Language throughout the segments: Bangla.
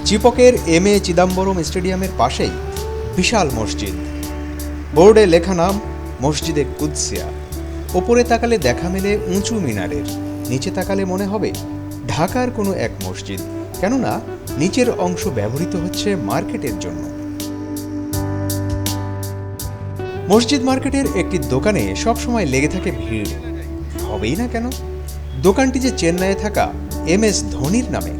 চিপকের এম এ চিদাম্বরম স্টেডিয়ামের পাশেই বিশাল মসজিদ। বোর্ডে লেখা নাম মসজিদে কুদসিয়া। ওপরে তাকালে দেখা মেলে উঁচু মিনারের, নিচে তাকালে মনে হবে ঢাকার কোনো এক মসজিদ, কেননা নিচের অংশ ব্যবহৃত হচ্ছে মার্কেটের জন্য। মসজিদ মার্কেটের একটি দোকানে সবসময় লেগে থাকে ভিড়, হবেই না কেন? দোকানটি যে চেন্নাইয়ে থাকা MS ধোনির নামে।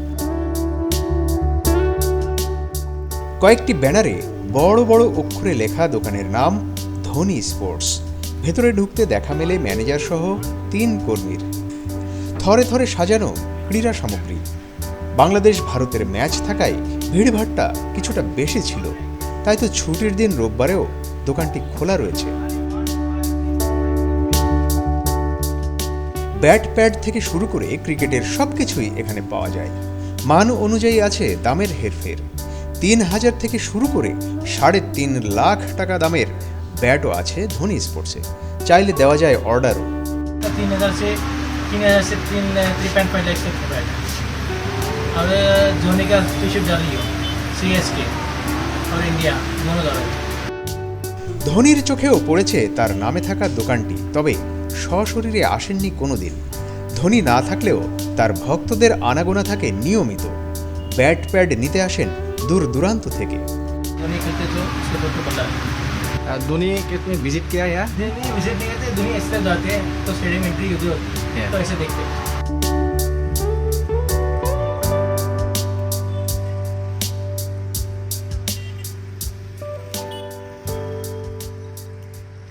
কয়েকটি ব্যানারে বড় বড় অক্ষরে লেখা দোকানের নাম ধোনি স্পোর্টস। ভেতরে ঢুকতে দেখা মেলে ম্যানেজার সহ 3 কর্মীর। থরে থরে সাজানো ক্রীড়া সামগ্রী। বাংলাদেশ ভারতের ম্যাচ থাকায় ভিড়ভাট্টা কিছুটা বেশি ছিল, তাই তো ছুটির দিন রোববারেও দোকানটি খোলা রয়েছে। ব্যাট প্যাড থেকে শুরু করে ক্রিকেটের সবকিছুই এখানে পাওয়া যায়। মান অনুযায়ী আছে দামের হেরফের। 3000 থেকে শুরু করে 3.5 লাখ টাকা দামের ব্যাটও আছে ধোনি স্পোর্টসে। চাইলে দেওয়া যায় অর্ডারও। 3000 से 3.5 लाख तक बैट और धोनी का टी-शर्ट डाली हो CSK और इंडिया दोनों दल। ধোনির চোখেও পড়েছে তার নামে থাকা দোকানটি, তবে সশরীরে আসেননি কোনোদিন। ধোনি না থাকলেও তার ভক্তদের আনাগোনা থাকে নিয়মিত। ব্যাট প্যাড নিতে আসেন দূর দূরান্ত থেকে। धोनी खेलते तो उसके फोटो पता है। धोनी के तुमने विजिट किया या नहीं विजिट नहीं करते, धोनी ऐसे जाते हैं तो स्टेडियम एंट्री होती है तो ऐसे देखते हैं।